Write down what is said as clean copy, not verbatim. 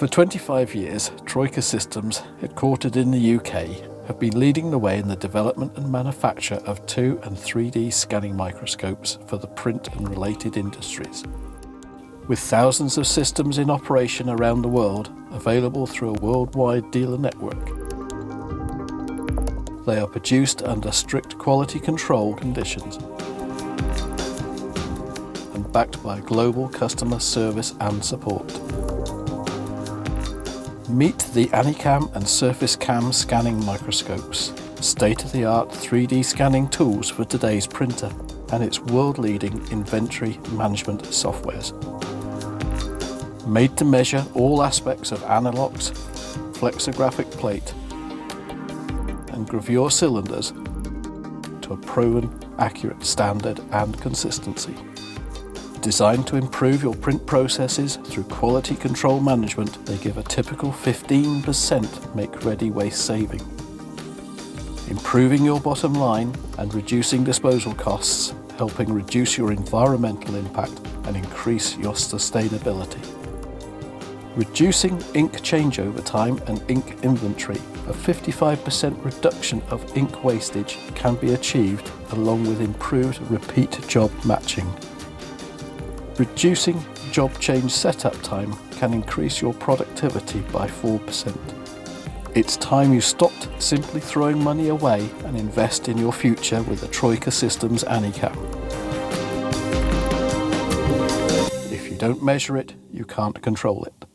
For 25 years, Troika Systems, headquartered in the UK, have been leading the way in the development and manufacture of 2 and 3D scanning microscopes for the print and related industries. With thousands of systems in operation around the world, available through a worldwide dealer network, they are produced under strict quality control conditions and backed by global customer service and support. Meet the AniCam and SurfaceCam scanning microscopes, state-of-the-art 3D scanning tools for today's printer and its world-leading inventory management softwares. Made to measure all aspects of analogs, flexographic plate and gravure cylinders to a proven, accurate standard and consistency. Designed to improve your print processes through quality control management, they give a typical 15% make-ready waste saving, improving your bottom line and reducing disposal costs, helping reduce your environmental impact and increase your sustainability. Reducing ink changeover time and ink inventory, a 55% reduction of ink wastage can be achieved along with improved repeat job matching. Reducing job change setup time can increase your productivity by 4%. It's time you stopped simply throwing money away and invest in your future with the Troika Systems AniCam. If you don't measure it, you can't control it.